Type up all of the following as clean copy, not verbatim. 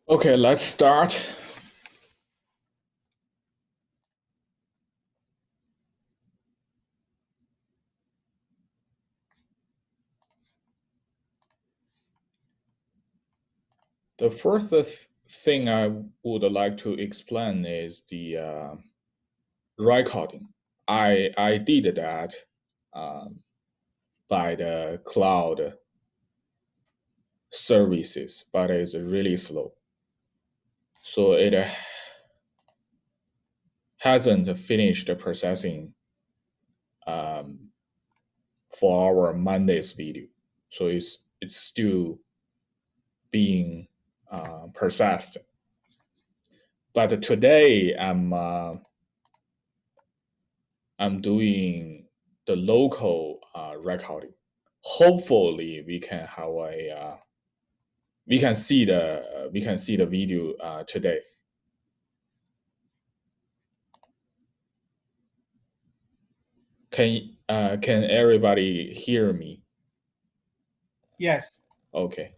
Okay, let's start. The first thing I would like to explain is the recording. I did that um, by the cloud services, but it's really slow. So it hasn't finished the processing um, for our Monday's video. So it's still being processed. But today I'm doing the local recording. Hopefully, we can see the video today. Can everybody hear me? Yes. Okay.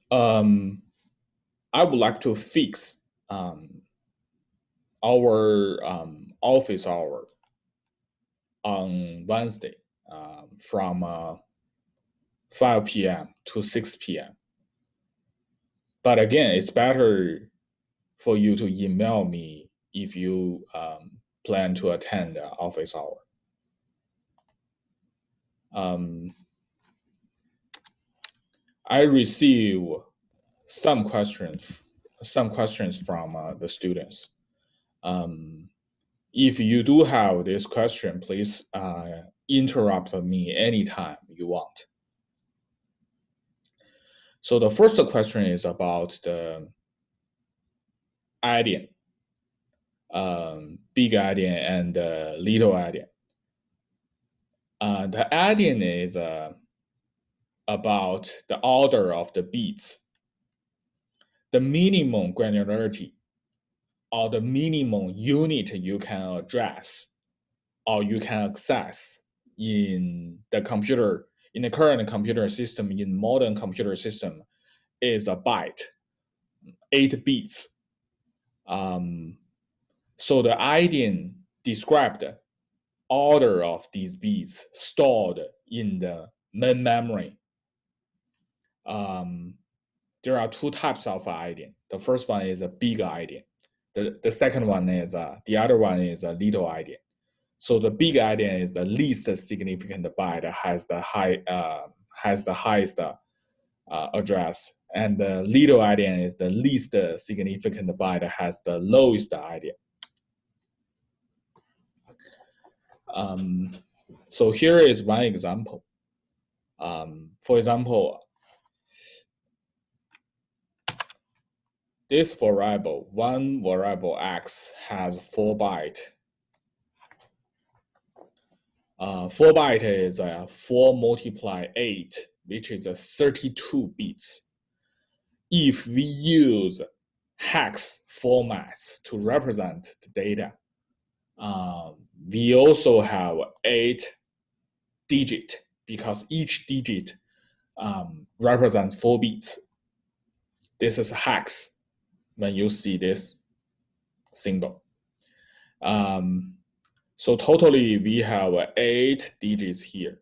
Um, I would like to fix our office hour on Wednesday from 5 p.m. to 6 p.m. But again, it's better for you to email me if you plan to attend the office hour. I receive some questions from the students. If you do have this question, please interrupt me anytime you want. So the first question is about the endian, big endian and little endian. The endian is about the order of the beats, the minimum granularity, or the minimum unit you can address or you can access in the computer, in the current computer system, in modern computer system, is a byte, 8 bits. So the endian described order of these bits stored in the main memory. There are two types of endian. The first one is a big endian. The second one is the other one is a little endian. So the big endian is the least significant byte, has the highest address, and the little endian is the least significant byte, has the lowest endian. So here is one example. For example, this variable, one variable x, has 4 bytes. 4 byte is 4 multiply 8, which is 32 bits. If we use hex formats to represent the data, we also have 8 digit, because each digit represents 4 bits. This is hex when you see this symbol. So totally we have 8 digits here,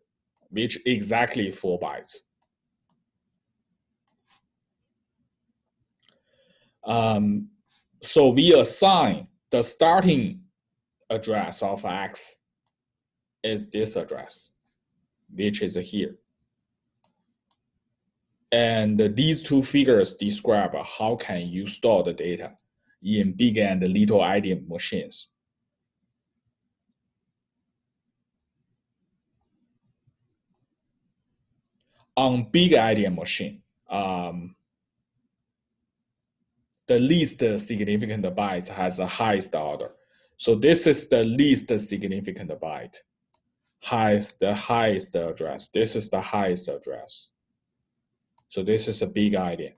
which exactly 4 bytes. So we assign the starting address of x is this address, which is here. And these two figures describe how can you store the data in big and little endian machines. On big endian machine, the least significant bytes has the highest order. So this is the least significant byte, the highest address. This is the highest address. So this is a big endian.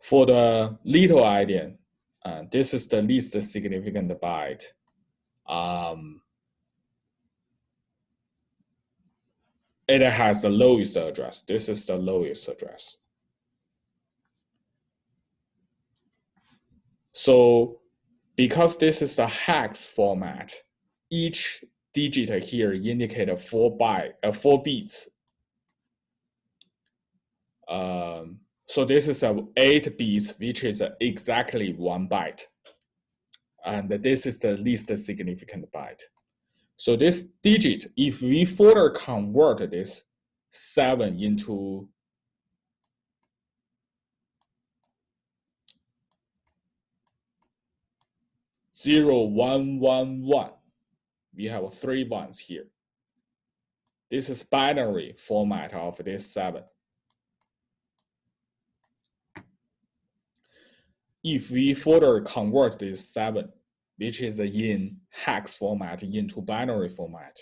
For the little endian, this is the least significant byte. It has the lowest address. This is the lowest address. So because this is the hex format, each digit here indicates 4 bits. So this is 8 bits, which is exactly 1 byte. And this is the least significant byte. So this digit, if we further convert this 7 into 0, 1, 1, 1, we have 3 ones here. This is binary format of this 7. If we further convert this 7, which is in hex format, into binary format,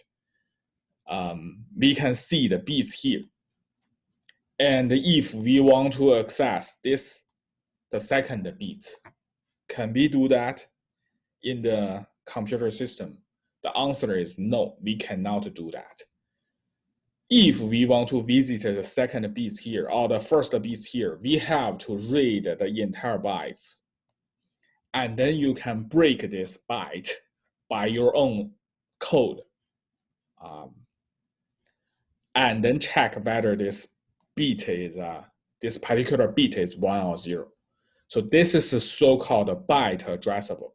we can see the bits here. And if we want to access this, the second bit, can we do that in the computer system? The answer is no, we cannot do that. If we want to visit the second bit here, or the first bit here, we have to read the entire bytes. And then you can break this byte by your own code. And then check whether this bit is, this particular bit is 1 or 0. So this is a so-called byte addressable.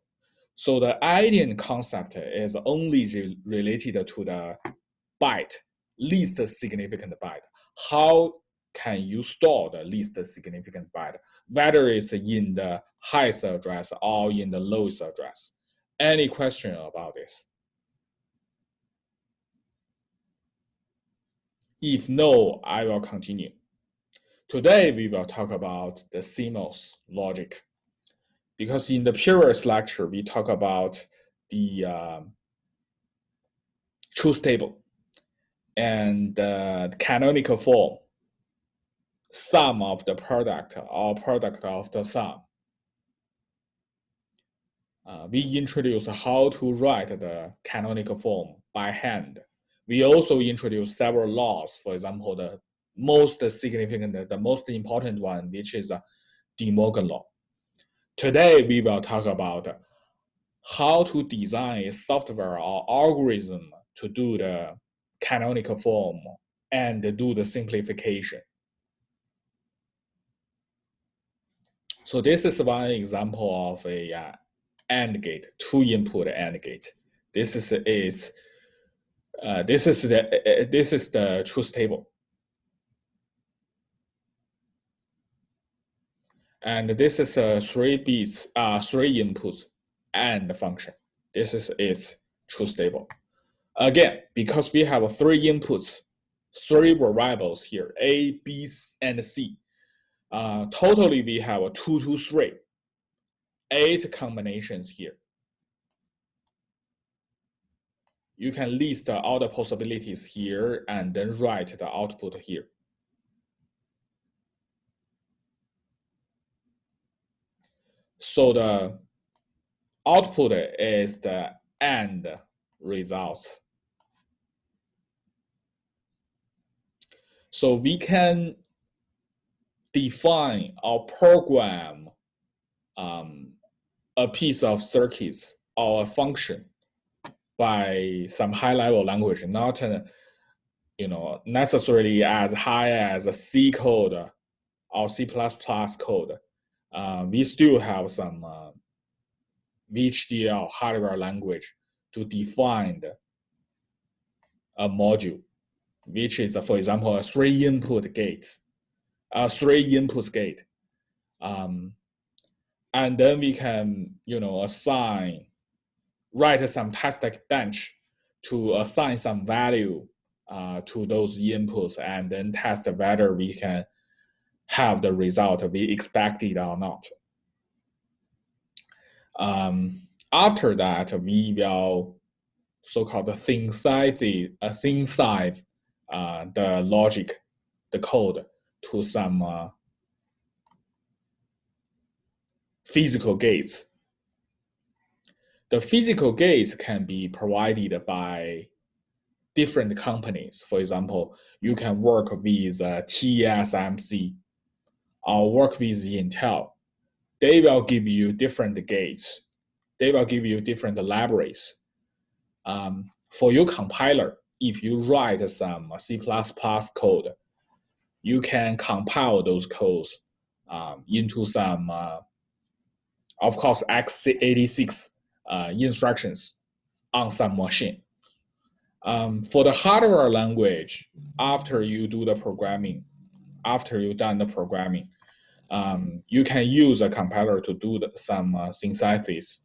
So the endian concept is only related to the byte, least significant byte. How can you store the least significant byte, whether it's in the highest address or in the lowest address? Any question about this? If no, I will continue. Today, we will talk about the CMOS logic. Because in the previous lecture, we talked about the truth table and the canonical form, sum of the product or product of the sum. We introduced how to write the canonical form by hand. We also introduced several laws. For example, the most significant, the most important one, which is De Morgan law. Today, we will talk about how to design a software or algorithm to do the canonical form and do the simplification. So this is one example of a AND gate, 2-input AND gate. This is the truth table. And this is a 3 inputs AND function. This is its truth table. Again, because we have 3 inputs, 3 variables here, A, B, and C. Totally, we have 2 to 3, 8 combinations here. You can list all the possibilities here and then write the output here. So the output is the AND results. So we can define or program a piece of circuits or a function by some high-level language, not necessarily as high as a C code or C++ code. We still have some VHDL hardware language to define a module, which is, for example, a 3-input gate, a 3-input gate. And then we can, write some test bench to assign some value to those inputs and then test whether we can have the result we expected or not. After that, we will so-called synthesize the logic, the code to some physical gates. The physical gates can be provided by different companies. For example, you can work with TSMC or work with Intel. They will give you different gates. They will give you different libraries. For your compiler, if you write some C++ code, you can compile those codes into some, of course, x86 instructions on some machine. For the hardware language, after you do the programming, after you've done the programming, you can use a compiler to do some synthesis.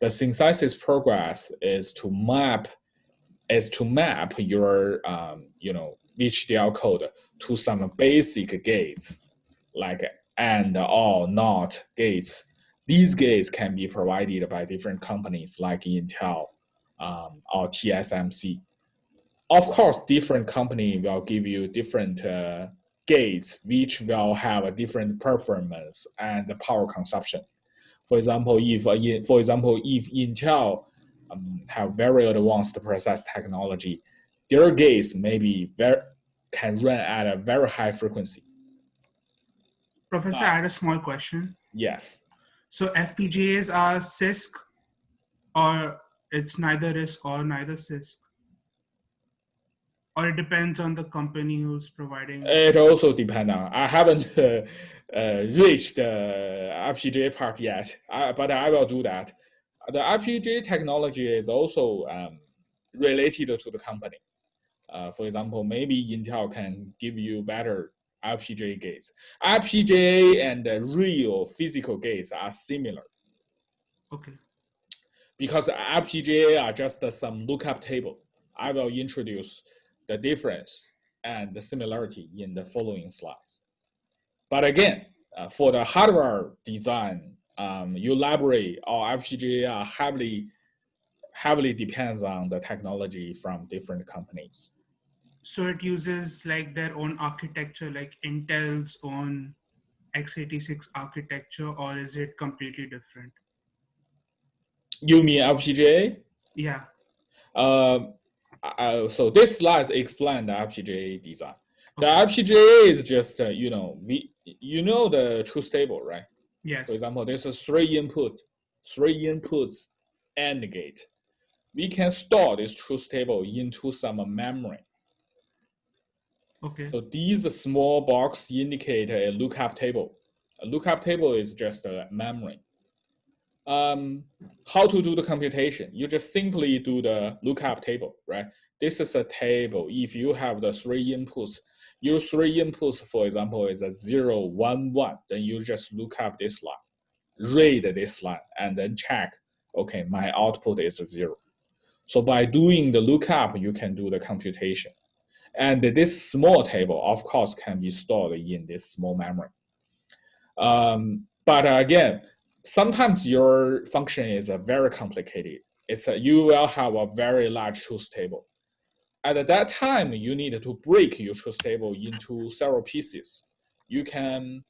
The synthesis progress is to map your HDL code to some basic gates like and or not gates. These gates can be provided by different companies like Intel or TSMC. Of course, different company will give you different gates which will have a different performance and power consumption. For example, if Intel have very advanced process technology, their gates can run at a very high frequency. Professor, I had a small question. Yes. So FPGAs are CISC, or it's neither RISC or neither CISC? Or it depends on the company who's providing? It also depends on. I haven't reached the FPGA part yet, but I will do that. The FPGA technology is also related to the company. For example, maybe Intel can give you better FPGA gates. FPGA and real physical gates are similar. Okay. Because FPGA are just some lookup table. I will introduce the difference and the similarity in the following slides. But again, for the hardware design, your library or FPGA are heavily depends on the technology from different companies. So it uses like their own architecture, like Intel's own x86 architecture, or is it completely different? You mean FPGA? Yeah. So this slide explains the FPGA design. The FPGA is just the truth table, right? Yes. For example, there's a three inputs AND gate. We can store this truth table into some memory. Okay. So these small boxes indicate a lookup table. A lookup table is just a memory. How to do the computation? You just simply do the lookup table, right? This is a table. If you have the three inputs, your three inputs, for example, is a 0, 1, 1. Then you just look up this line, read this line, and then check, okay, my output is 0. So by doing the lookup, you can do the computation. And this small table, of course, can be stored in this small memory. But again, sometimes your function is very complicated. You will have a very large truth table. At that time, you need to break your truth table into several pieces. You can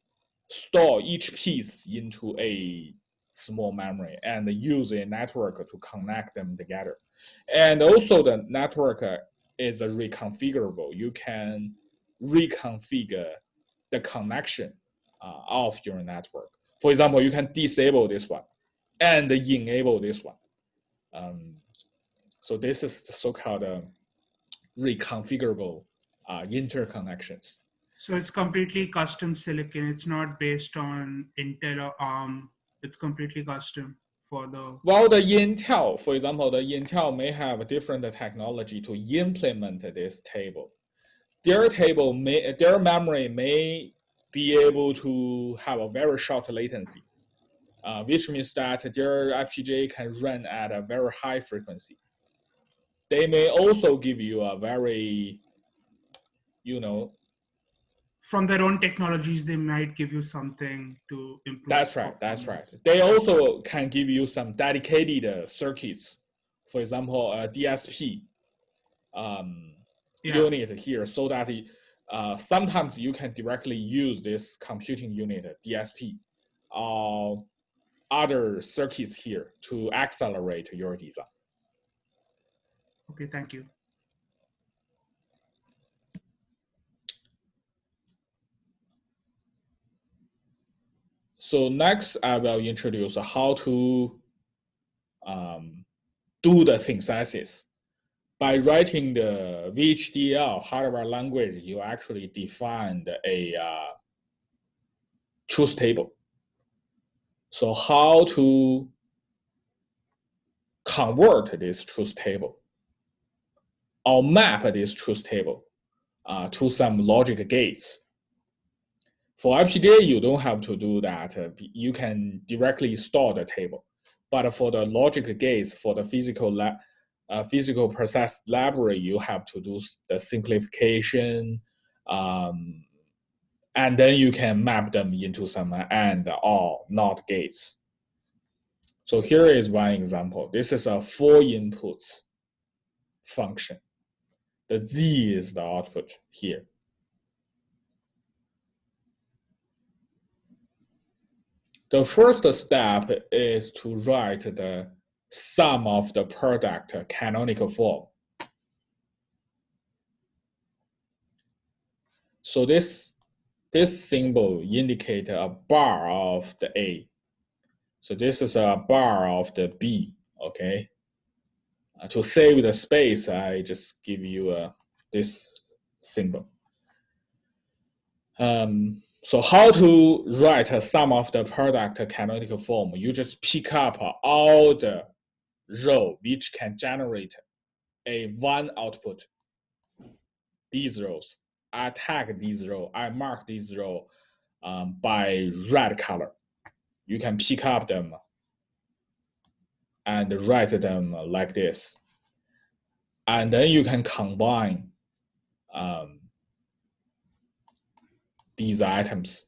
store each piece into a small memory and use a network to connect them together. And also the network is reconfigurable. You can reconfigure the connection of your network. For example, you can disable this one and enable this one. So this is the so-called reconfigurable interconnections. So it's completely custom silicon. It's not based on Intel or ARM. It's completely custom for the... Well, the Intel, for example, the Intel may have a different technology to implement this table. Their memory may be able to have a very short latency, which means that their FPGA can run at a very high frequency. They may also give you a very, from their own technologies, they might give you something to improve. That's right. They also can give you some dedicated circuits. For example, a DSP unit here, so that sometimes you can directly use this computing unit, DSP, or other circuits here to accelerate your design. Okay, thank you. So next, I will introduce how to do the synthesis. By writing the VHDL hardware language, you actually defined a truth table. So how to convert this truth table or map this truth table to some logic gates. For FPGA, you don't have to do that. You can directly store the table. But for the logic gates, for the physical process library, you have to do the simplification, and then you can map them into some AND or NOT gates. So here is one example. This is a 4 inputs function. The Z is the output here. The first step is to write the sum of the product canonical form. So this symbol indicates a bar of the A. So this is a bar of the B, okay? To save the space, I just give you this symbol. So how to write a sum of the product canonical form? You just pick up all the row which can generate a one output. These rows, I tag these row, I mark these row by red color. You can pick up them and write them like this. And then you can combine these items.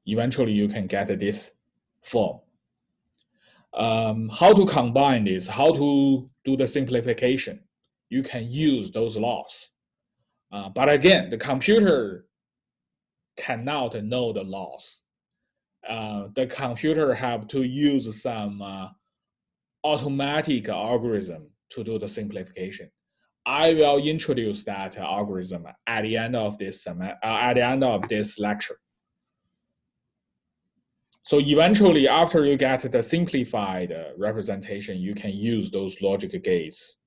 Eventually, you can get this form. How to combine this? How to do the simplification? You can use those laws. But again, the computer cannot know the laws. The computer have to use some automatic algorithm to do the simplification. I will introduce that algorithm at the end of this lecture. So eventually, after you get the simplified representation, you can use those logic gates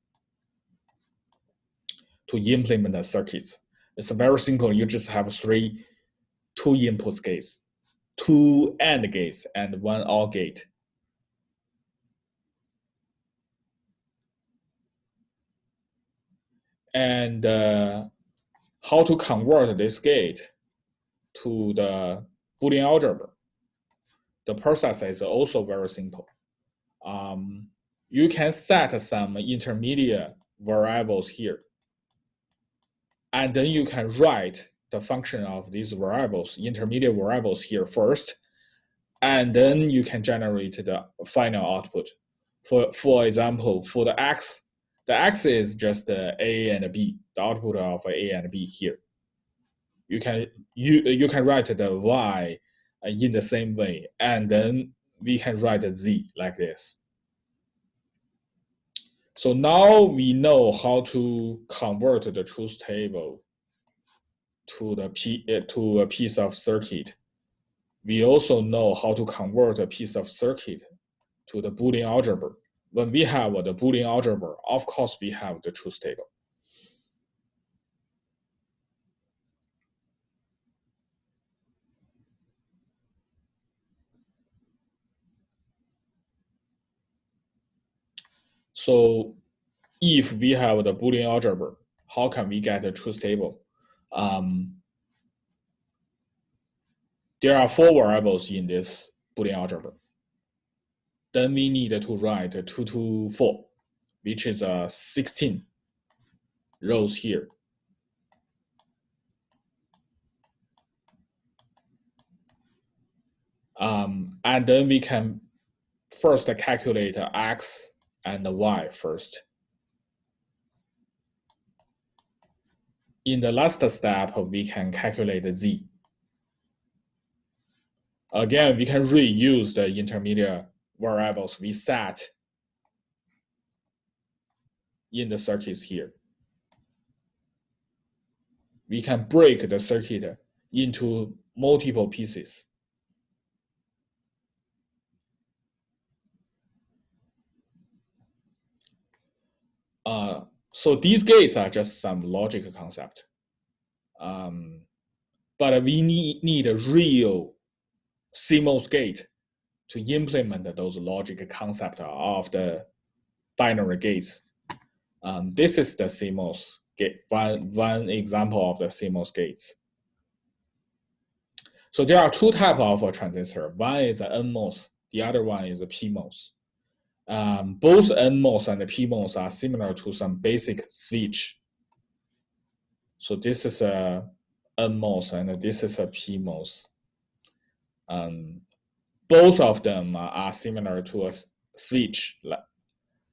to implement the circuits. It's very simple. You just have two input gates, 2 AND gates, and 1 OR gate. And how to convert this gate to the Boolean algebra. The process is also very simple. You can set some intermediate variables here. And then you can write the function of these variables, intermediate variables here first. And then you can generate the final output. For example, for the X is just A and B, the output of A and B here. You can write the Y in the same way, and then we can write the Z like this. So now we know how to convert the truth table to a piece of circuit. We also know how to convert a piece of circuit to the Boolean algebra. When we have the Boolean algebra, of course we have the truth table. So if we have the Boolean algebra, how can we get the truth table? There are 4 variables in this Boolean algebra. Then we need to write 2 to 4, which is 16 rows here. And then we can first calculate X and Y first. In the last step, we can calculate Z. Again, we can reuse the intermediate variables we set in the circuits here. We can break the circuit into multiple pieces. So these gates are just some logic concept. But we need a real CMOS gate to implement those logic concept of the binary gates. This is the CMOS gate, one example of the CMOS gates. So there are two types of a transistor. One is an NMOS, the other one is a PMOS. Both NMOS and the PMOS are similar to some basic switch. So this is a NMOS and this is a PMOS. Both of them are similar to a switch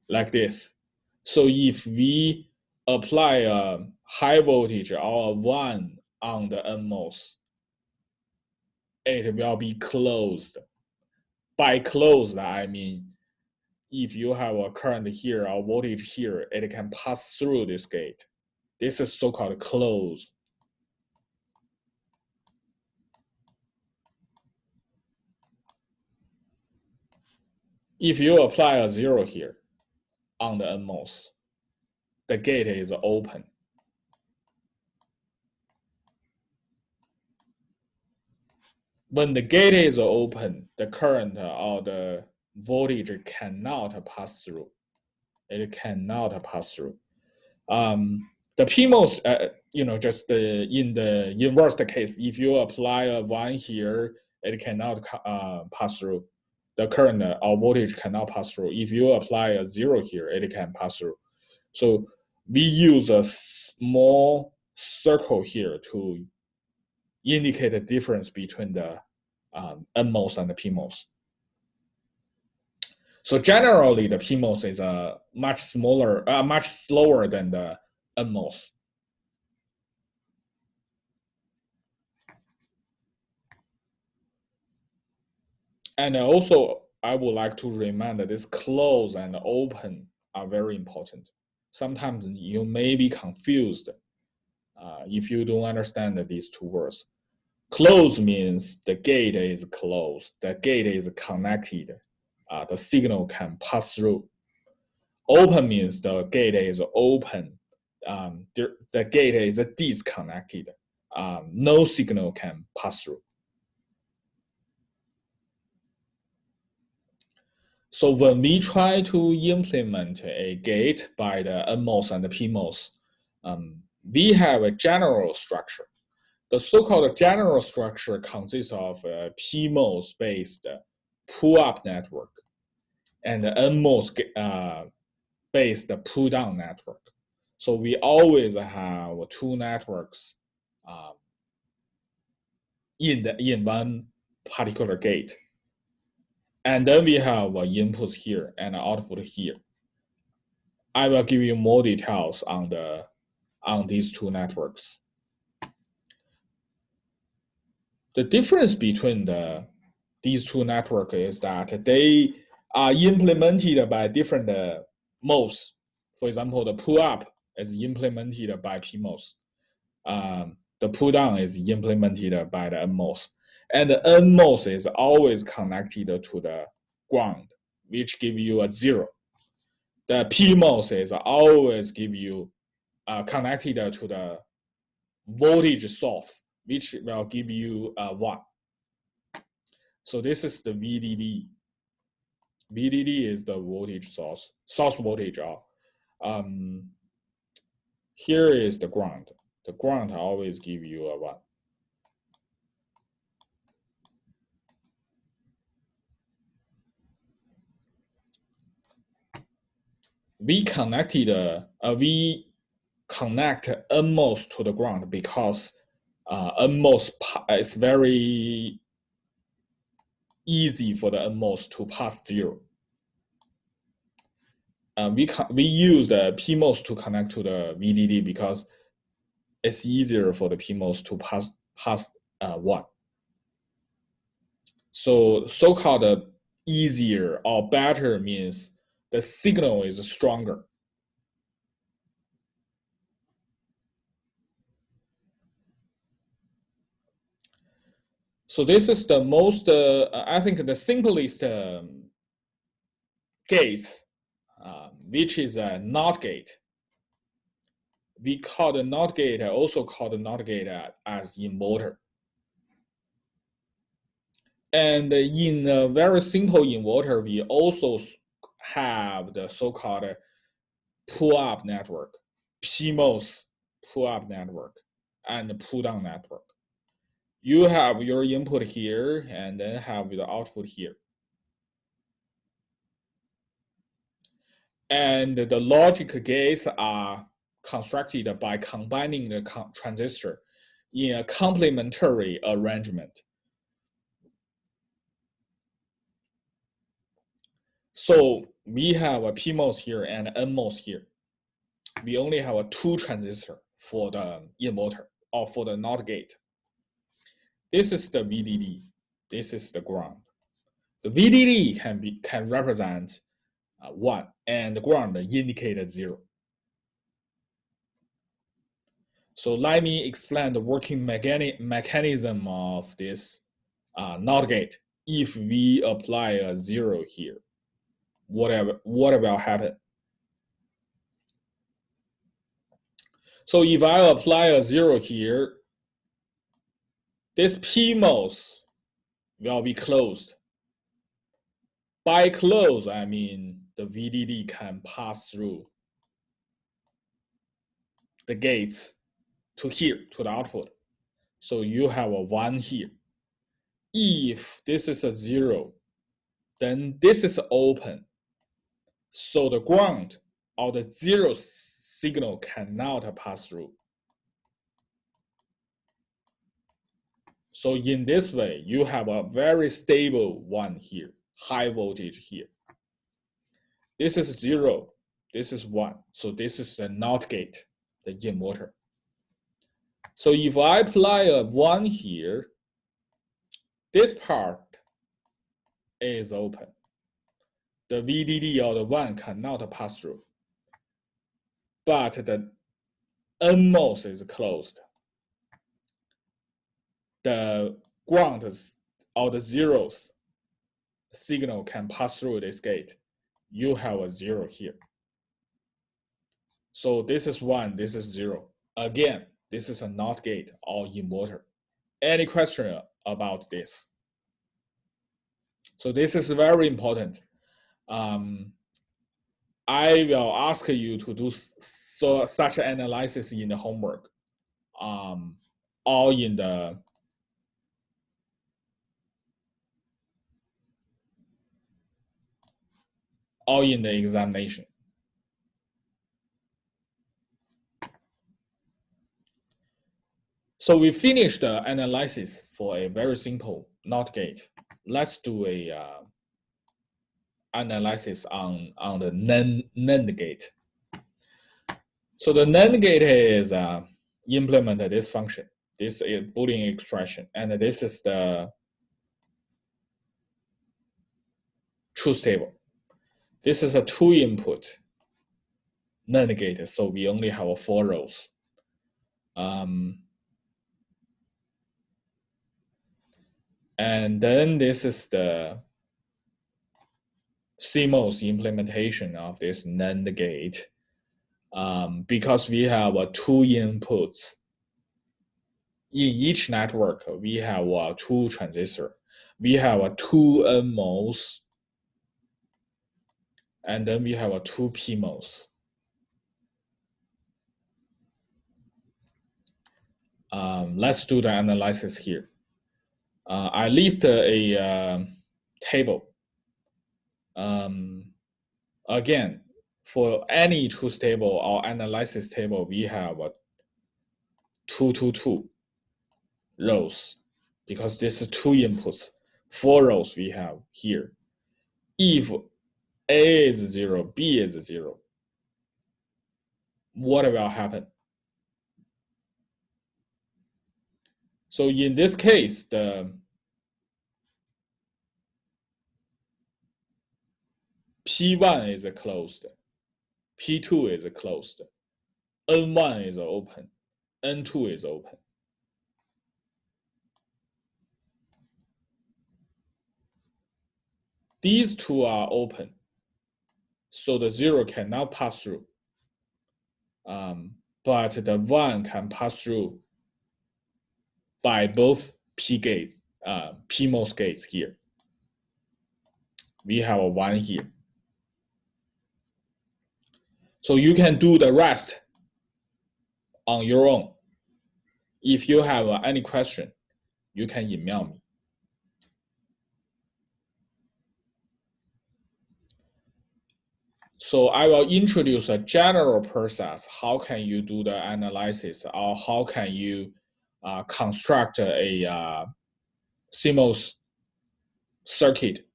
like this. So if we apply a high voltage or a 1 on the NMOS, it will be closed. By closed, I mean if you have a current here or voltage here, it can pass through this gate. This is so-called closed. If you apply a 0 here on the NMOS, the gate is open. When the gate is open, the current or the voltage cannot pass through. It cannot pass through. The PMOS, just in the inverse case, if you apply a 1 here, it cannot pass through. The current or voltage cannot pass through. If you apply a 0 here, it can pass through. So we use a small circle here to indicate the difference between the NMOS and the PMOS. So generally, the PMOS is much smaller, much slower than the NMOS. And also, I would like to remind that this close and open are very important. Sometimes you may be confused if you don't understand these two words. Close means the gate is closed, the gate is connected, the signal can pass through. Open means the gate is open, the gate is disconnected, no signal can pass through. So when we try to implement a gate by the NMOS and the PMOS, we have a general structure. The so-called general structure consists of a PMOS-based pull-up network and the NMOS-based pull-down network. So we always have two networks in one particular gate. And then we have inputs here and output here. I will give you more details on these two networks. The difference between these two networks is that they are implemented by different modes. For example, the pull-up is implemented by PMOS. The pull-down is implemented by the NMOS. And the NMOS is always connected to the ground, which give you a 0. The PMOS is always give you connected to the voltage source, which will give you a 1. So this is the VDD. VDD is the voltage source voltage. Here is the ground. The ground always give you a 1. We connect NMOS to the ground because NMOS is very easy for the NMOS to pass 0. We use the PMOS to connect to the VDD because it's easier for the PMOS to pass 1. So so-called easier or better means the signal is stronger. So this is the most, I think the simplest gate, which is a NOT gate. We call the NOT gate, also call the NOT gate as inverter. And in a very simple inverter, we also have the so-called pull-up network, PMOS pull-up network, and pull-down network. You have your input here, and then have the output here. And the logic gates are constructed by combining the transistor in a complementary arrangement. So we have a PMOS here and NMOS here. We only have a 2 transistor for the inverter or for the NOT gate. This is the VDD. This is the ground. The VDD can represent 1 and the ground indicate 0. So let me explain the working mechanism of this NOT gate. If we apply a 0 here, what will happen? So if I apply a 0 here, this PMOS will be closed. By closed, I mean the VDD can pass through the gates to here, to the output. So you have a 1 here. If this is a 0, then this is open. So the ground or the 0 signal cannot pass through. So in this way, you have a very stable 1 here, high voltage here. This is 0, this is 1. So this is the NOT gate, the inverter. So if I apply a 1 here, this part is open. The VDD or the 1 cannot pass through. But the NMOS is closed. The ground or the zeros signal can pass through this gate. You have a 0 here. So this is 1, this is 0. Again, this is a NOT gate or inverter. Any question about this? So this is very important. I will ask you to do such analysis in the homework, or in the examination. So we finished the analysis for a very simple NOT gate. Let's do a analysis on the NAND gate. So the NAND gate is implemented this function. This is Boolean expression, and this is the truth table. This is a 2-input NAND gate, so we only have 4 rows. And then this is the CMOS implementation of this NAND gate. Because we have 2 inputs. In each network, we have 2 transistors. We have 2 NMOS, and then we have 2 PMOS. Let's do the analysis here. I list a table. Again, for any truth table or analysis table, we have 2, 2, 2 rows, because this is 2 inputs. 4 rows we have here. If A is 0, B is 0, what will happen? So in this case, the P1 is closed, P2 is closed, N1 is open, N2 is open. These two are open, so the 0 cannot pass through. But the 1 can pass through by both P gates, PMOS gates here. We have a 1 here. So you can do the rest on your own. If you have any question, you can email me. So I will introduce a general process. How can you do the analysis, or how can you construct a CMOS circuit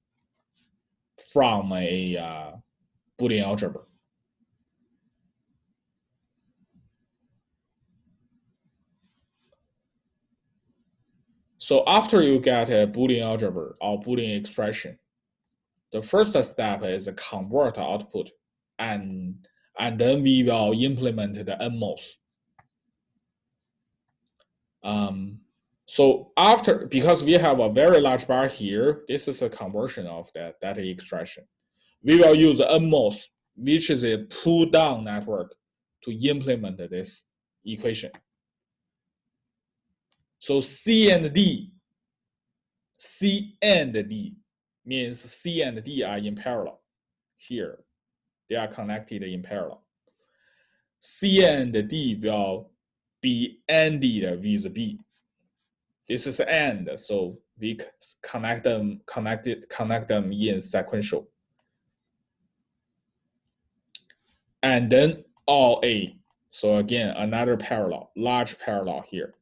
from a Boolean algebra. So after you get a Boolean algebra or Boolean expression, the first step is convert output, and then we will implement the NMOS. So after, because we have a very large bar here, this is a conversion of that data expression. We will use NMOS, which is a pull-down network, to implement this equation. So C and D means C and D are in parallel. Here, they are connected in parallel. C and D will be ANDed with B. This is AND, so we connect them in sequential. And then all A. So again, another parallel, large parallel here.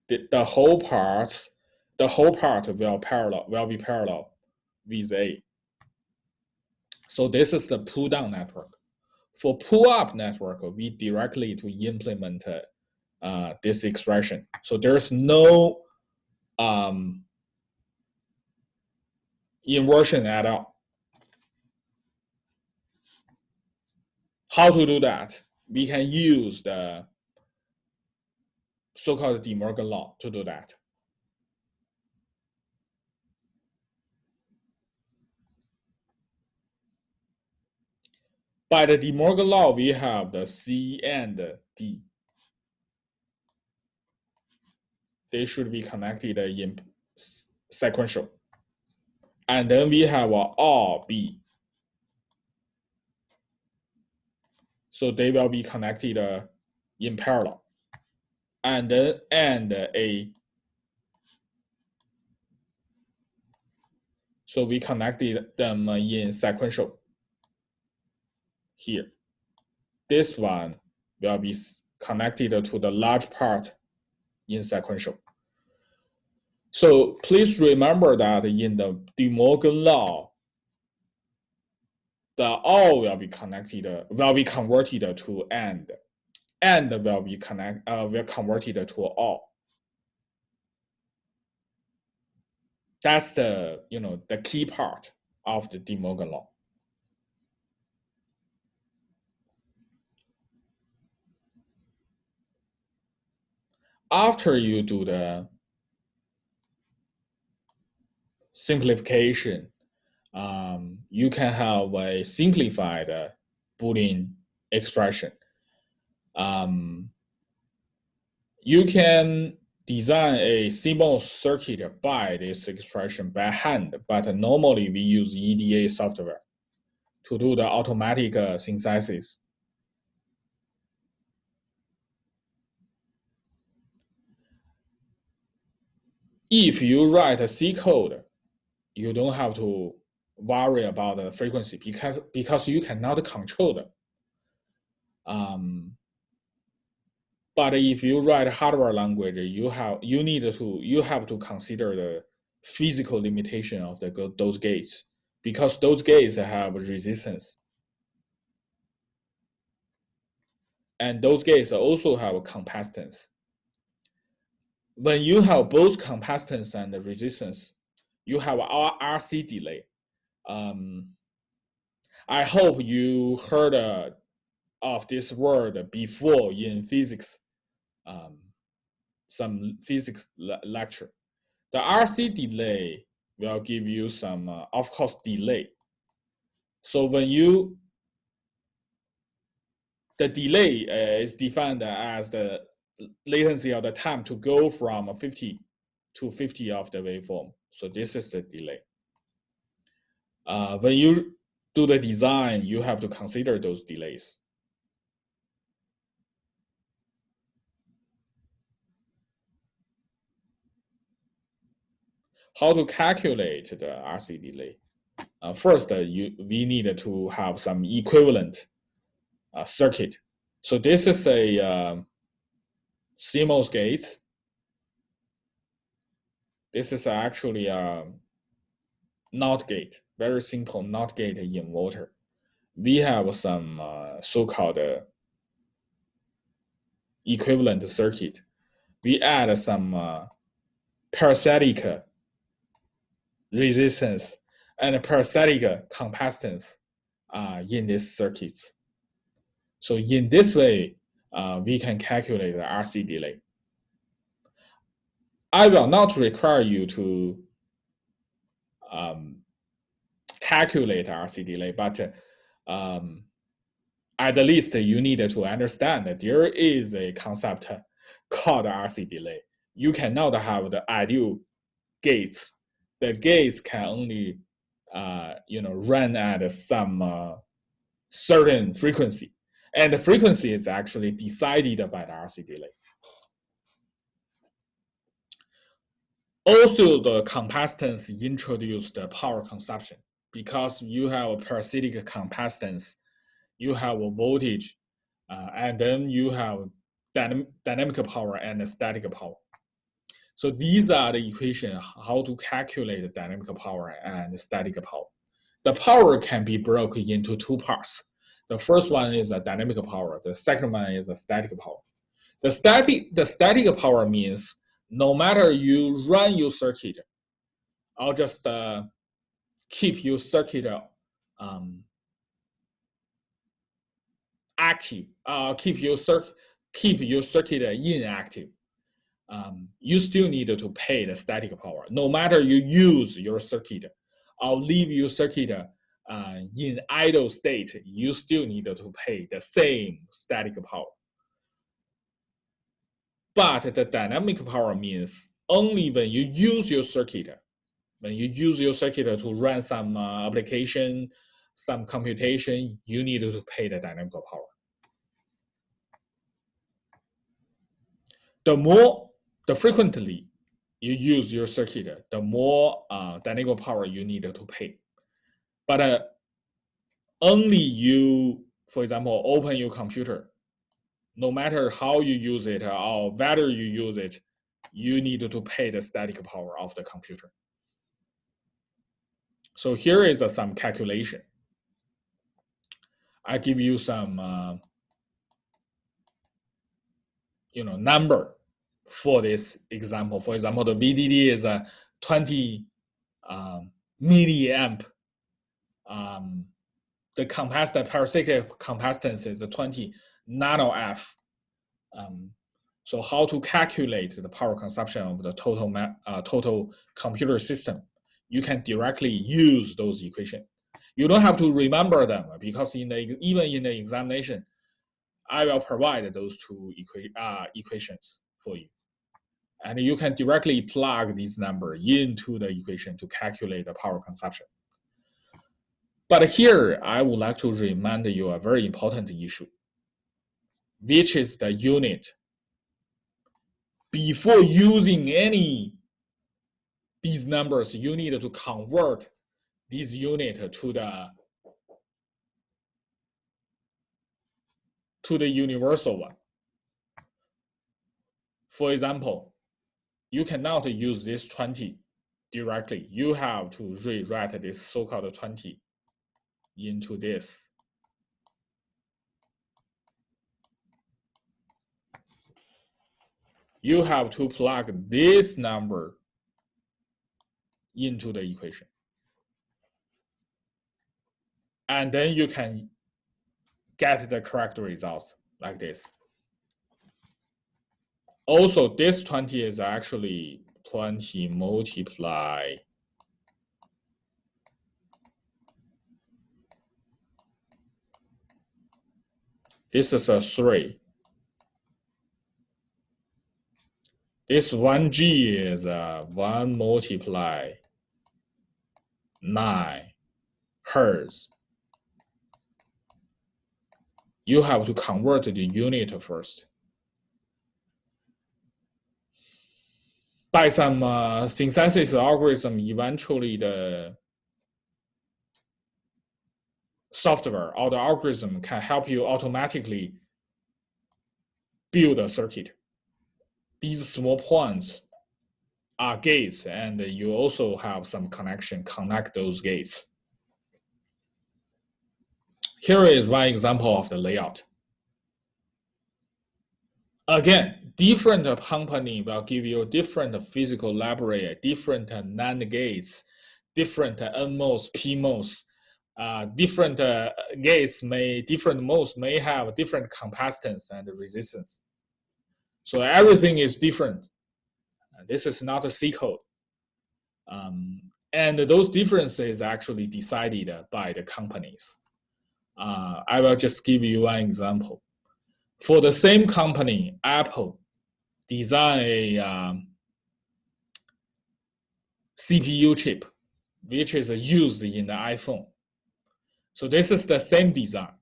The whole part will be parallel with A. So this is the pull-down network. For pull-up network, we directly to implement this expression. So there's no inversion at all. How to do that? We can use the so-called De Morgan law to do that. By the De Morgan law, we have the C and D. They should be connected in sequential. And then we have all B. So they will be connected in parallel. And then AND A. So we connected them in sequential here. This one will be connected to the large part in sequential. So please remember that in the De Morgan law, the all will be converted to AND. AND will be converted to all. That's the the key part of the De Morgan law. After you do the simplification, you can have a simplified Boolean expression. You can design a CMOS circuit by this expression by hand, but normally we use EDA software to do the automatic synthesis. If you write a C code, you don't have to worry about the frequency because you cannot control them. But if you write hardware language, you have to consider the physical limitation of those gates, because those gates have resistance, and those gates also have capacitance. When you have both capacitance and resistance, you have RC delay. I hope you heard of this word before in physics, some physics lecture. The RC delay will give you some, of course, delay. So when the delay is defined as the latency of the time to go from 50 to 50 of the waveform. So this is the delay. When you do the design, you have to consider those delays. How to calculate the RC delay? First, we need to have some equivalent circuit. So this is a CMOS gates. This is actually a NOT gate, very simple NOT gate inverter. We have some so-called equivalent circuit. We add some parasitic resistance and parasitic capacitance in these circuits. So in this way, we can calculate the RC delay. I will not require you to calculate RC delay, but at least you need to understand that there is a concept called RC delay. You cannot have the ideal gates. The gates can only run at some certain frequency, and the frequency is actually decided by the RC delay. Also, the capacitance introduced the power consumption because you have a parasitic capacitance, you have a voltage, and then you have dynamic power and static power. So these are the equations how to calculate the dynamic power and static power. The power can be broken into two parts. The first one is a dynamic power. The second one is a static power. The static power means no matter you run your circuit, I'll just keep your circuit active, keep your circuit inactive. You still need to pay the static power. No matter you use your circuit or leave your circuit in idle state, you still need to pay the same static power. But the dynamic power means only when you use your circuit, to run some application, some computation, you need to pay the dynamic power. The frequently you use your circuit, the more dynamic power you need to pay. But only you, for example, open your computer, no matter how you use it or whether you use it, you need to pay the static power of the computer. So here is some calculation. I give you some number for this example. For example, the VDD is a 20 milliamp. The parasitic capacitance is a 20 nanoF. So how to calculate the power consumption of the total computer system? You can directly use those equations. You don't have to remember them because even in the examination, I will provide those two equations for you. And you can directly plug this number into the equation to calculate the power consumption. But here, I would like to remind you a very important issue, which is the unit. Before using these numbers, you need to convert this unit to the universal one. For example, you cannot use this 20 directly. You have to rewrite this so-called 20 into this. You have to plug this number into the equation. And then you can get the correct results like this. Also, this 20 is actually 20 multiply this is a 3. This 1G is 1 multiply 9 hertz. You have to convert the unit first. By some synthesis algorithm, eventually the software or the algorithm can help you automatically build a circuit. These small points are gates, and you also have some connection, connect those gates. Here is one example of the layout. Again, different company will give you different physical library, different NAND gates, different NMOS, PMOS, different gates different modes may have different capacitance and resistance. So everything is different. This is not a C code. And those differences actually decided by the companies. I will just give you one example. For the same company, Apple designed a CPU chip, which is used in the iPhone. So this is the same design.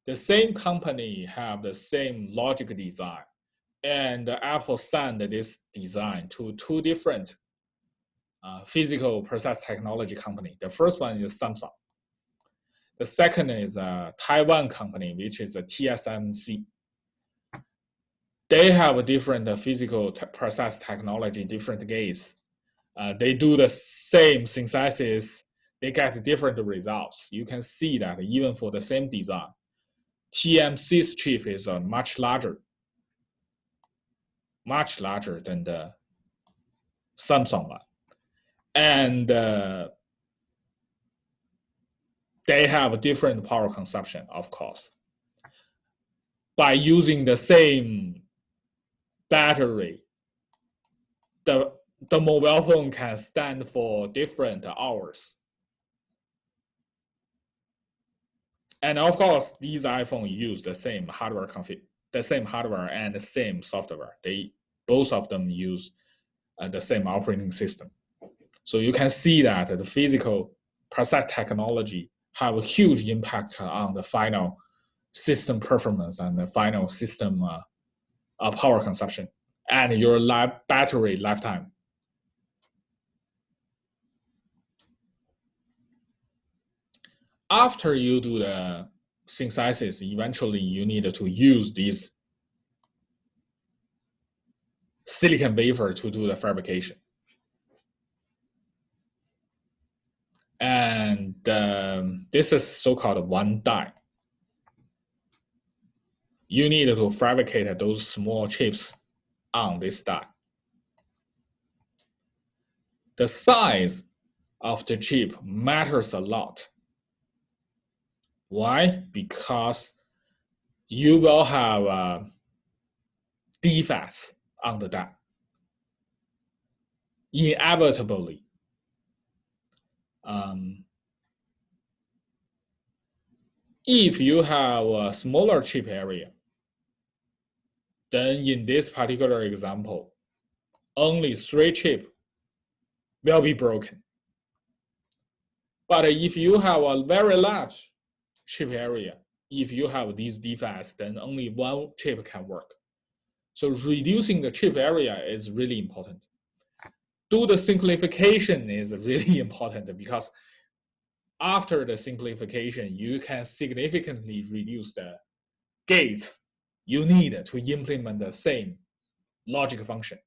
The same company have the same logic design. And Apple sent this design to two different physical process technology company. The first one is Samsung. The second is a Taiwan company, which is a TSMC. They have a different physical process technology, different gates. They do the same synthesis, they get different results. You can see that even for the same design, TSMC's chip is much larger than the Samsung one. And they have a different power consumption, of course. By using the same battery, the mobile phone can stand for different hours. And of course, these iPhones use the same hardware and the same software. Both of them use the same operating system. So you can see that the physical process technology have a huge impact on the final system performance and the final system power consumption and your battery lifetime. After you do the synthesis, eventually you need to use this silicon wafer to do the fabrication. And this is so-called one die. You need to fabricate those small chips on this die. The size of the chip matters a lot. Why? Because you will have defects on the die. Inevitably. If you have a smaller chip area, then in this particular example, only 3 chips will be broken. But if you have a very large chip area, if you have these defects, then only 1 chip can work. So reducing the chip area is really important. Do the simplification is really important because after the simplification, you can significantly reduce the gates you need to implement the same logic function.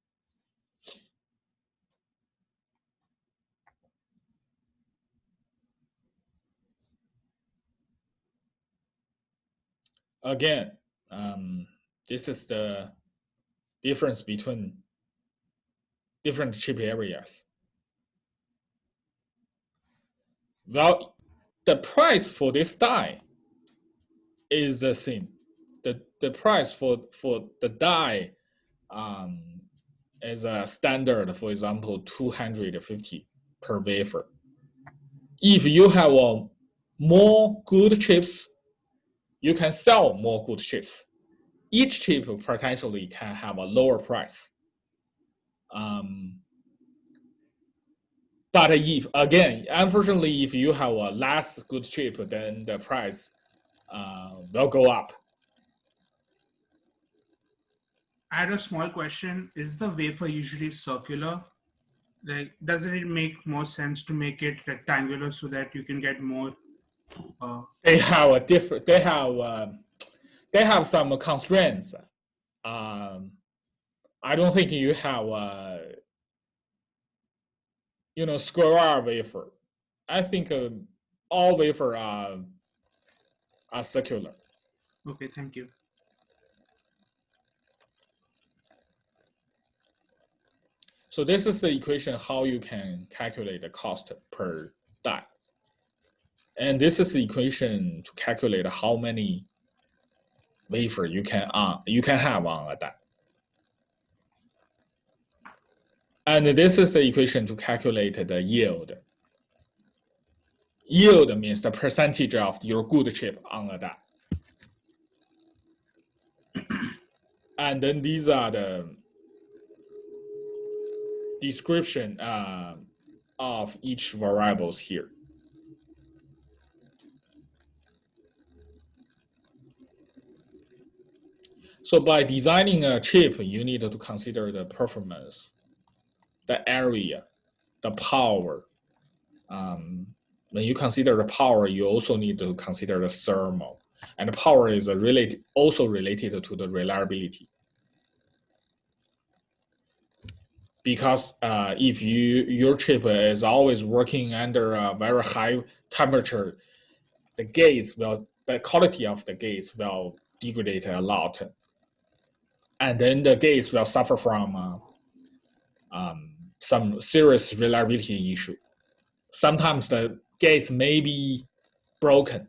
Again, this is the difference between different chip areas. Well, the price for this die is the same. The price for the die is a standard, for example, 250 per wafer. If you have more good chips, you can sell more good chips. Each chip potentially can have a lower price. But if, again, unfortunately, if you have a less good chip, then the price will go up. I had a small question. Is the wafer usually circular? Like, doesn't it make more sense to make it rectangular so that you can get more? They have a different. They have some constraints. I don't think you have square wafer. I think all wafer are circular. Okay, thank you. So this is the equation how you can calculate the cost per die. And this is the equation to calculate how many wafer you can have on a die. And this is the equation to calculate the yield. Yield means the percentage of your good chip on a die. And then these are the description of each variables here. So by designing a chip, you need to consider the performance, the area, the power. When you consider the power, you also need to consider the thermal. And the power is also related to the reliability. Because if your chip is always working under a very high temperature, the quality of the gates will degrade a lot. And then the gates will suffer from some serious reliability issue. Sometimes the gates may be broken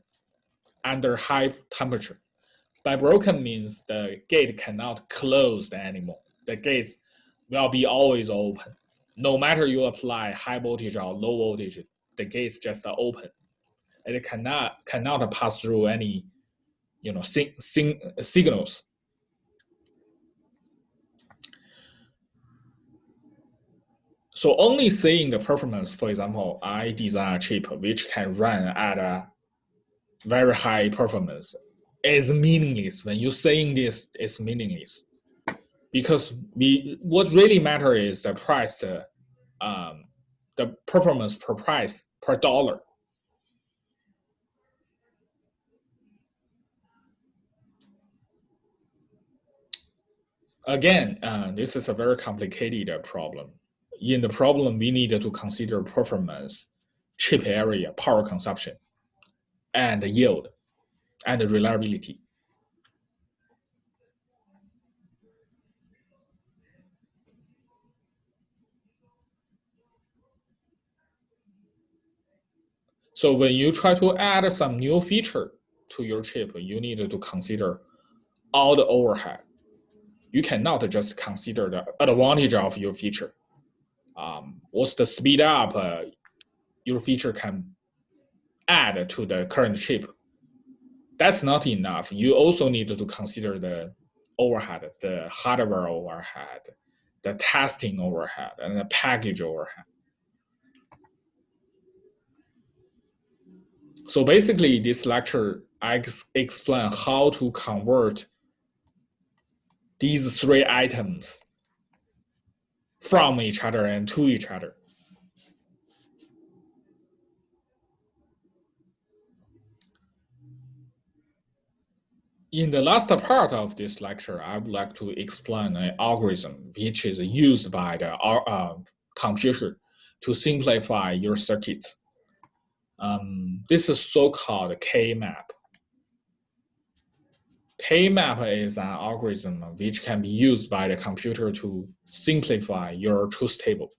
under high temperature. By broken means the gate cannot close anymore. The gates will be always open. No matter you apply high voltage or low voltage, the gates just open. It cannot pass through any signals. So only saying the performance, for example, I design a chip which can run at a very high performance is meaningless. When you're saying this, it's meaningless. Because what really matters is the price, the performance per price per dollar. Again, this is a very complicated problem. In the problem, we need to consider performance, chip area, power consumption, and yield, and reliability. So when you try to add some new feature to your chip, you need to consider all the overhead. You cannot just consider the advantage of your feature. What's the speed up your feature can add to the current chip? That's not enough. You also need to consider the overhead, the hardware overhead, the testing overhead, and the package overhead. So basically, this lecture, I explain how to convert these three items from each other and to each other. In the last part of this lecture, I would like to explain an algorithm which is used by the computer to simplify your circuits. This is so-called K-map. K-map is an algorithm which can be used by the computer to simplify your truth table.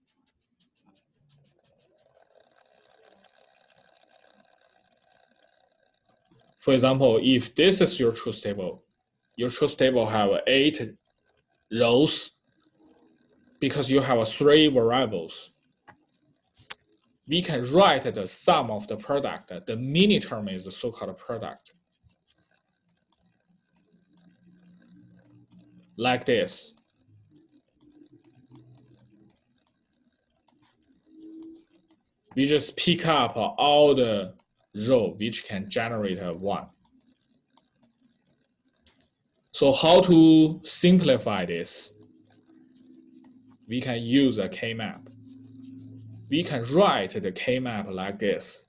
For example, if this is your truth table have 8 rows because you have 3 variables. We can write the sum of the product. The mini term is the so-called product. Like this. We just pick up all the row which can generate a 1. So how to simplify this? We can use a K-map. We can write the K-map like this.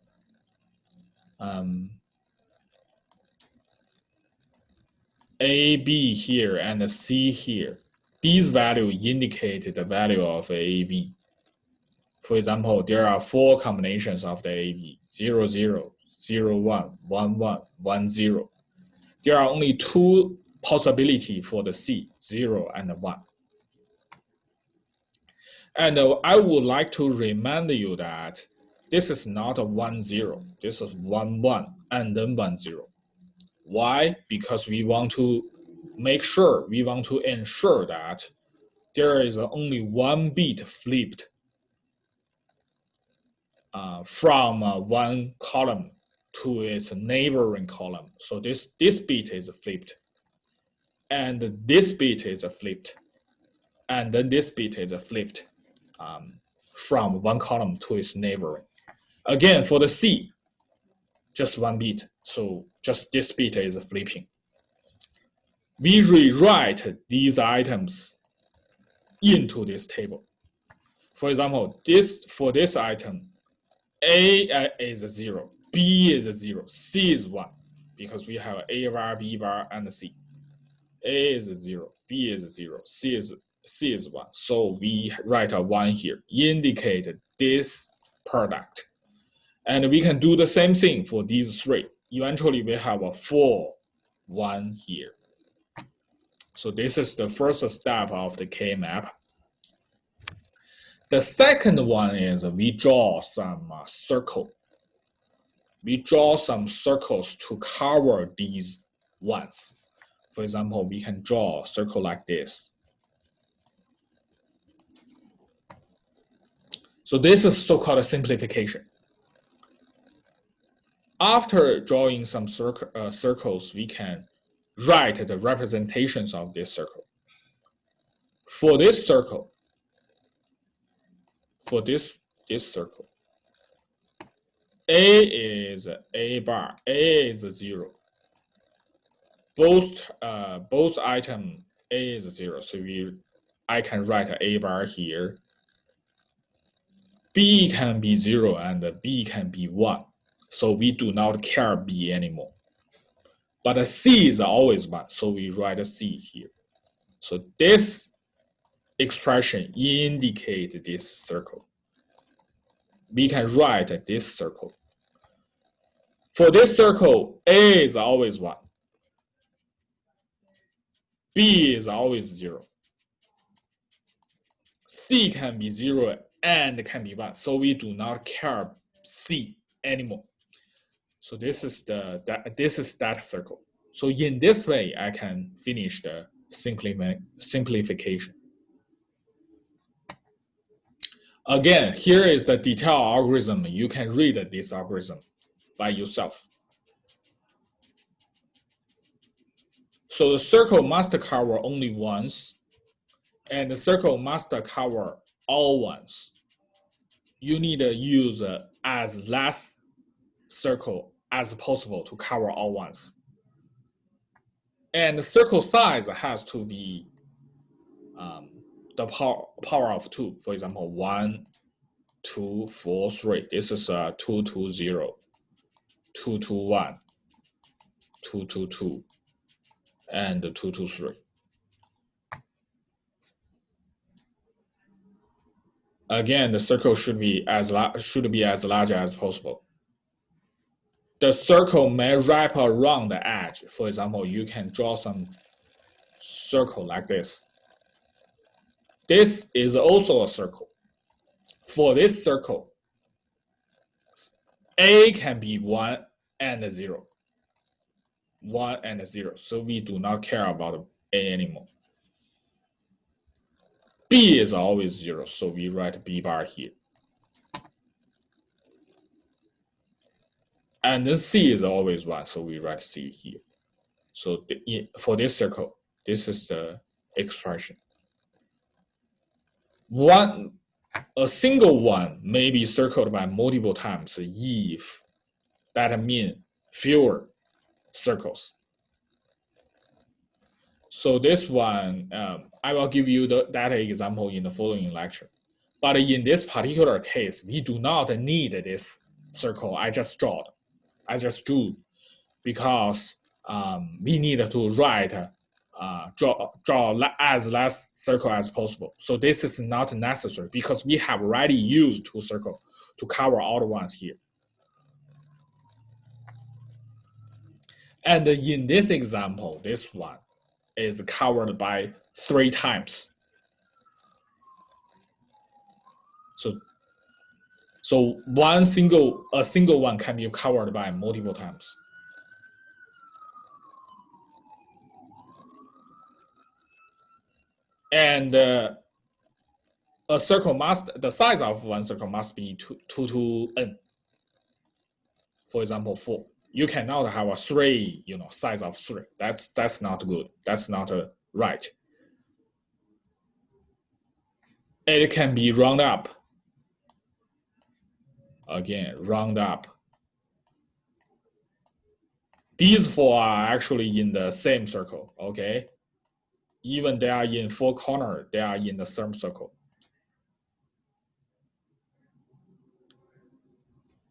A, B here, and C here. These values indicate the value of A, B. For example, there are 4 combinations of the A, B, 0, 0, 0, 1, 1, 1, 1, 0. There are only 2 possibilities for the C, 0 and 1. And I would like to remind you that this is not a 1, 0. This is 1, 1, and then 1, 0. Why? Because we want to ensure that there is only 1 bit flipped from one column to its neighboring column. So this bit is flipped, and this bit is flipped, and then this bit is flipped from one column to its neighboring. Again, for the C, just 1 bit, so just this bit is flipping. We rewrite these items into this table. For example, for this item, A is 0, B is 0, C is 1, because we have A bar, B bar, and C. A is 0, B is 0, C is 1. So we write a 1 here, indicate this product. And we can do the same thing for these 3. Eventually, we have a 4, 1 here. So this is the first step of the K-map. The second one is we draw some circle. We draw some circles to cover these ones. For example, we can draw a circle like this. So this is so-called simplification. After drawing some circles, we can write the representations of this circle. For this circle, for this circle, A is A bar, A is 0. Both item A is 0, so I can write A bar here. B can be 0 and B can be 1. So we do not care B anymore. But a C is always 1, so we write a C here. So this expression indicates this circle. We can write this circle. For this circle, A is always 1. B is always 0. C can be 0 and can be 1, so we do not care C anymore. So this is that circle. So in this way, I can finish the simplification. Again, here is the detailed algorithm. You can read this algorithm by yourself. So the circle must cover only ones, and the circle must cover all ones. You need to use as less circle as possible to cover all ones. And the circle size has to be the power of 2. For example, 1, 2, 4, 3. This is 2, 2, 0, 2, 2, 1, 2, 2, 2, and 2, 2, 3. Again, the circle should be as large as possible. The circle may wrap around the edge. For example, you can draw some circle like this. This is also a circle. For this circle, A can be 1 and 0. 1 and 0. So we do not care about A anymore. B is always 0, so we write B bar here. And then C is always 1, so we write C here. So for this circle, this is the expression. A single one may be circled by multiple times if that means fewer circles. So this one, I will give you that example in the following lecture. But in this particular case, we do not need this circle I just drew, because we need to write, draw as less circle as possible. So this is not necessary because we have already used 2 circles to cover all the ones here. And in this example, this one is covered by 3 times. So a single one can be covered by multiple times. And a circle the size of one circle must be 2 to n. For example, 4. You cannot have a 3, size of 3. That's not good. That's not right. It can be round up. Again, round up. These 4 are actually in the same circle, okay? Even they are in 4 corners, they are in the same circle.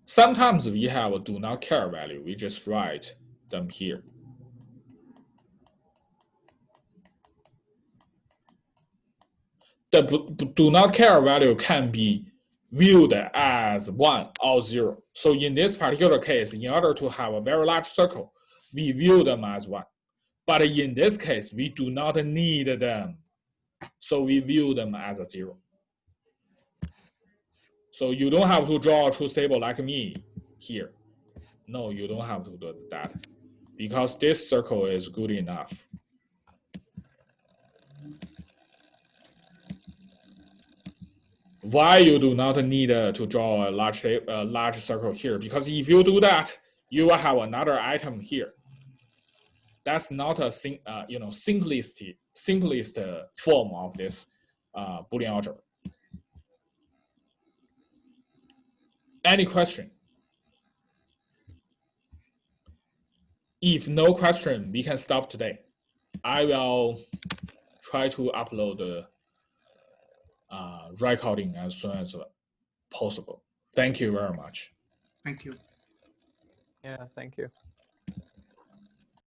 Sometimes we have a do not care value. We just write them here. The do not care value can be viewed as 1 or 0. So in this particular case, in order to have a very large circle, we view them as 1. But in this case, we do not need them. So we view them as a 0. So you don't have to draw a truth table like me here. No, you don't have to do that because this circle is good enough. Why you do not need to draw a large circle here? Because if you do that, you will have another item here. That's not a simplest form of this Boolean algebra. Any question? If no question, we can stop today. I will try to upload the recording as soon as possible. Thank you very much. Thank you. Yeah, thank you.